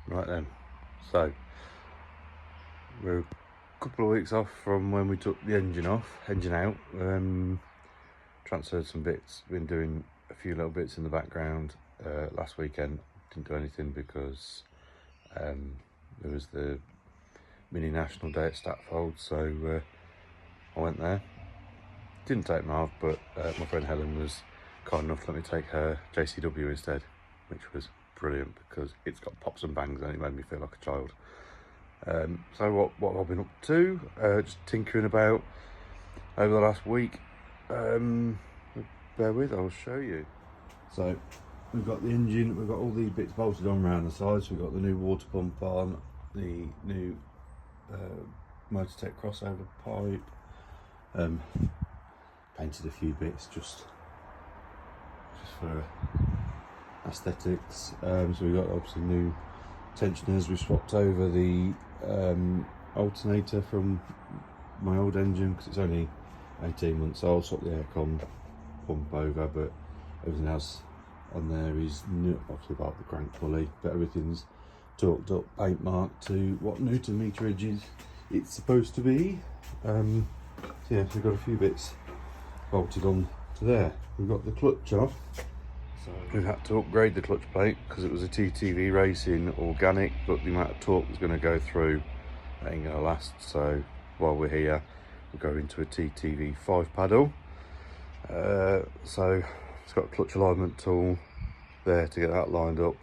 Right then, so we're a couple of weeks off from when we took the engine out. Transferred some bits, been doing a few little bits in the background. Last weekend didn't do anything because there was the mini national day at Statfold, so I went there. Didn't take them off, but my friend Helen was kind enough to let me take her JCW instead, which was brilliant because it's got pops and bangs and it made me feel like a child. So what I've been up to, just tinkering about over the last week. Bear with, I'll show you. So we've got the engine, we've got all these bits bolted on around the sides. We've got the new water pump on, the new Motortech crossover pipe, painted a few bits just for aesthetics. So we've got obviously new tensioners. We swapped over the alternator from my old engine because it's only 18 months old. Swapped the aircon pump over, but everything else on there is new. Obviously about the crank pulley, but everything's torqued up, paint marked to what Newton meterage it's supposed to be. So yeah, so we've got a few bits bolted on to there. We've got the clutch off, so we've had to upgrade the clutch plate because it was a TTV Racing organic, but the amount of torque was going to go through ain't going to last. So while we're here, we'll go into a TTV 5 paddle. So it's got a clutch alignment tool there to get that lined up.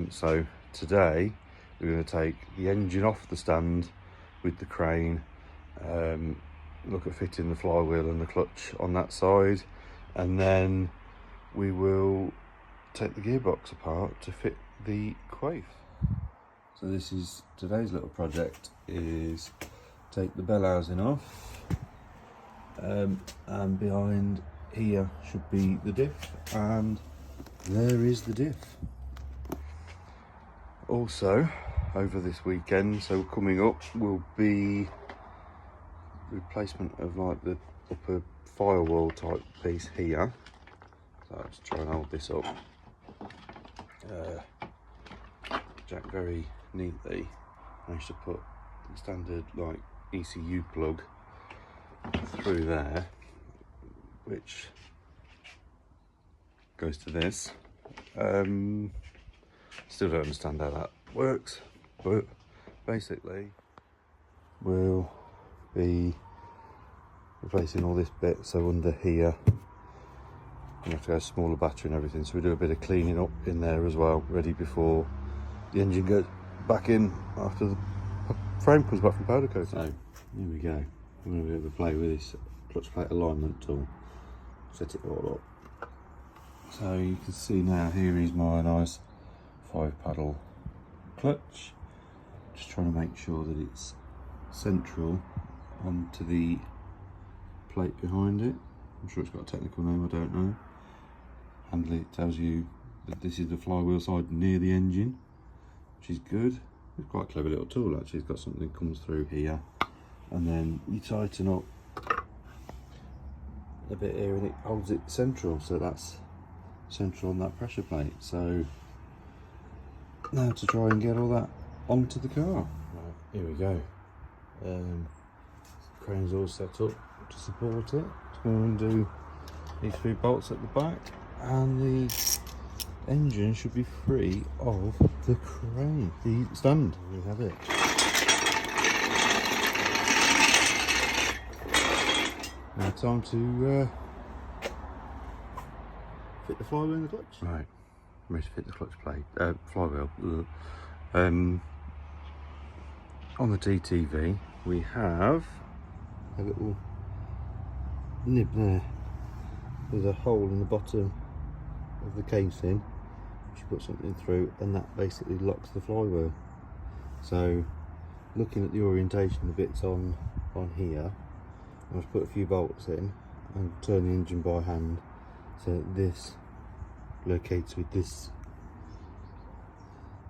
So today we're going to take the engine off the stand with the crane, look at fitting the flywheel and the clutch on that side, and then we will take the gearbox apart to fit the Quaife. So this is today's little project, is take the bell housing off, and behind here should be the diff, and there is the diff. Also over this weekend, so coming up, will be replacement of like the upper firewall type piece here. So I'll just try and hold this up. Jack very neatly managed to put the standard like ECU plug through there, which goes to this. Still don't understand how that works, but basically we'll be replacing all this bit. So under here you have to go smaller battery and everything, so we do a bit of cleaning up in there as well, ready before the engine goes back in after the frame comes back from powder coating. So here we go. I'm going to be able to play with this clutch plate alignment tool, set it all up. So you can see now, here is my nice 5 paddle clutch. Just trying to make sure that it's central onto the plate behind it. I'm sure it's got a technical name, I don't know. Handle it tells you that this is the flywheel side near the engine, which is good. It's quite a clever little tool actually. It's got something that comes through here, and then you tighten up a bit here and it holds it central, so that's central on that pressure plate. So now to try and get all that onto the car. Right, here we go. Crane's all set up to support it. Just going to undo these 3 bolts at the back, and the engine should be free of the crane, the stand. We have it. Now time to fit the flywheel in the clutch. Right, I'm ready to fit the clutch plate, flywheel. On the TTV we have a little nib there. There's a hole in the bottom of the casing which you put something through, and that basically locks the flywheel. So looking at the orientation of the bits on here, I've put a few bolts in and turn the engine by hand so that this locates with this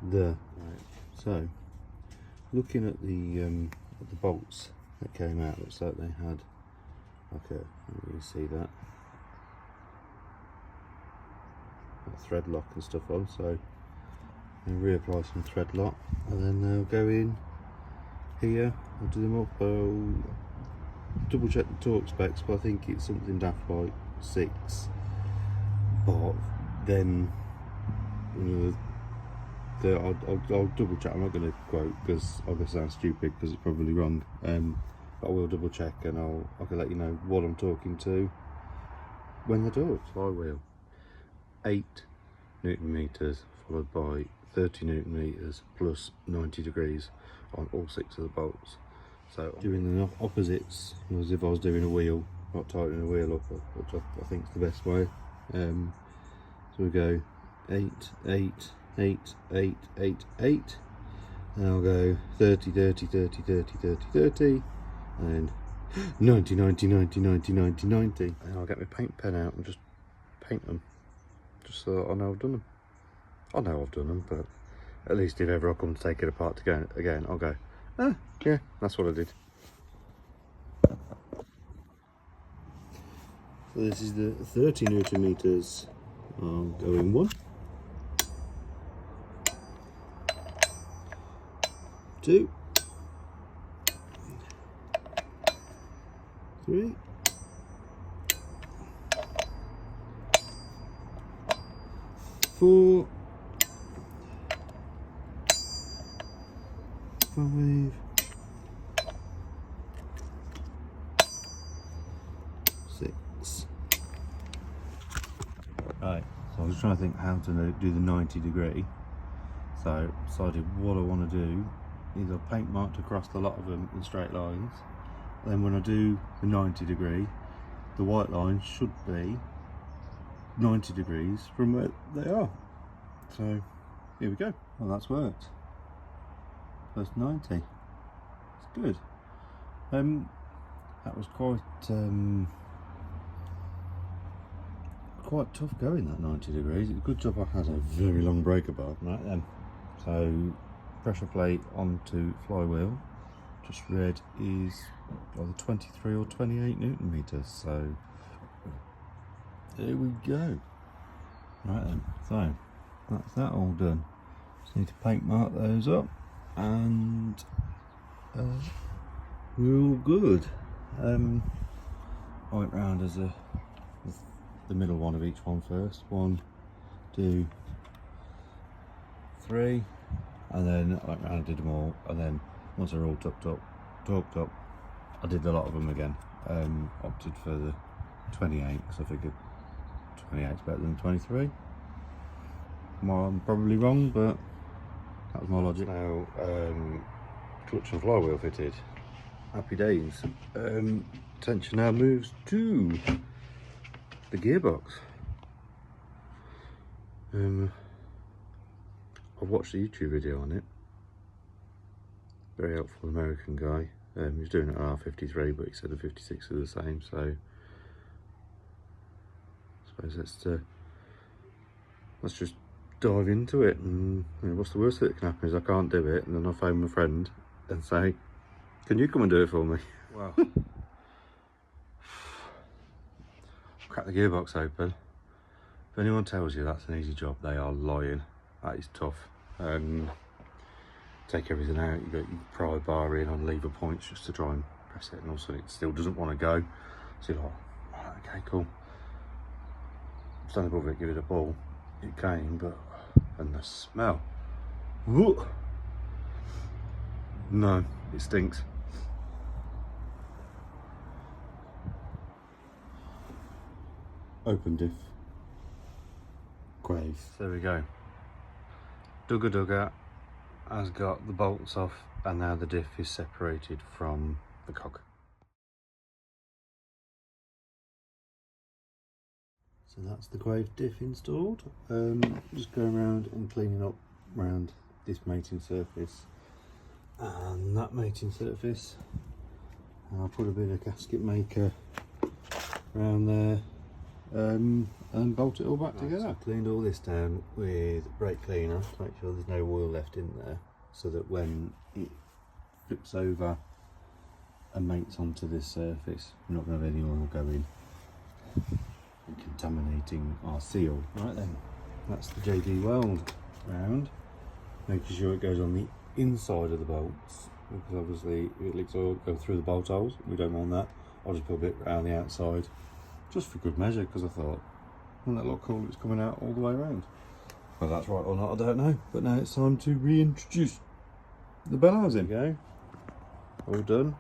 there. Right. So looking at the bolts that came out, looks like they had like you see that thread lock and stuff on, so and reapply some thread lock, and then they'll go in here. I'll do them up. I'll double check the torque specs, but I think it's something daft like 6. But then I'll double check. I'm not going to quote because I'm going to sound stupid because it's probably wrong. But I will double check, and I can let you know what I'm talking to when they do it. Flywheel, 8 Newton meters followed by 30 Newton meters plus 90 degrees on all 6 of the bolts. So I'm doing the opposites as if I was doing a wheel, not tightening a wheel up, which I think is the best way. So we go 8, 8, 8, 8, 8, 8, and I'll go 30, 30, 30, 30, 30, 30, and 90, 90, 90, 90, 90, 90. And I'll get my paint pen out and just paint them, just so that I know I've done them. I know I've done them, but at least if ever I come to take it apart to go again, I'll go, ah, yeah, that's what I did. So this is the 30 Newton meters. I'll go in 1, 2, 3, 4, 5, 6. Right, so I was trying to think how to do the 90 degree. So I decided what I want to do is I've paint marked across a lot of them in straight lines. Then when I do the 90 degree, the white line should be 90 degrees from where they are. So here we go. Well, that's worked. First 90. It's good. That was quite tough going, that 90 degrees. It's a good job I had a very long breaker bar. Right then. So pressure plate onto flywheel. Just read is either 23 or 28 Newton meters. So there we go. Right then, so that's that all done. Just need to paint mark those up, and we're all good. I went round as the middle one of each one first. 1, 2, 3, and then I went round and did them all, and then once they're all torqued up, I did a lot of them again. Opted for the 28 because I figured 28 is better than 23. I'm probably wrong, but that was my logic. Now, clutch and flywheel fitted. Happy days. Attention now moves to the gearbox. I watched a YouTube video on it. Very helpful American guy. He was doing it on R53, but he said the 56 are the same, so I suppose let's just dive into it. And what's the worst that can happen is I can't do it, and then I'll phone my friend and say, can you come and do it for me? Wow. Crack the gearbox open. If anyone tells you that's an easy job, they are lying. That is tough. Take everything out, you got your pry bar in on lever points just to try and press it, and also it still doesn't want to go. So you're like, right, okay, cool. Stand above it, give it a ball. It came, but, and the smell. Whoa. No, it stinks. Open diff. Quaife. There we go. Dugger has got the bolts off, and now the diff is separated from the cog. So that's the Quaife diff installed. Just going around and cleaning up around this mating surface and that mating surface. And I'll put a bit of gasket maker around there and bolt it all back together. So I cleaned all this down with brake cleaner to make sure there's no oil left in there, so that when it flips over and mates onto this surface, we're not going to have any oil going and contaminating our seal. Right then, that's the JD Weld round. making sure it goes on the inside of the bolts, because obviously if it leaks oil, go through the bolt holes. We don't want that. I'll just put a bit around the outside, just for good measure, because I thought, wouldn't that look cool if it's coming out all the way around? Whether that's right or not, I don't know. But now it's time to reintroduce the bell housing. There you go. All done.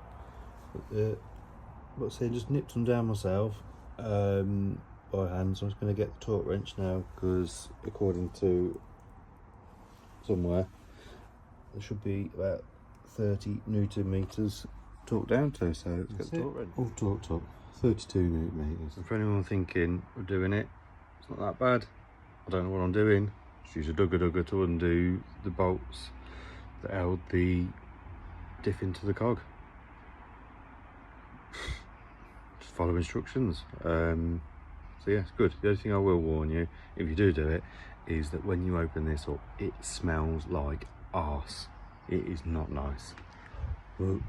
But say, just nipped them down myself by hand. So I'm just going to get the torque wrench now, because according to somewhere, there should be about 30 Newton meters torque down to. So let's get the torque wrench. All torqued up, 32 Newton meters. And for anyone thinking we're doing it, it's not that bad. I don't know what I'm doing. Just use a dugger to undo the bolts that held the diff into the cog. Just follow instructions. So yeah, it's good. The only thing I will warn you, if you do it, is that when you open this up, it smells like arse. It is not nice. Well,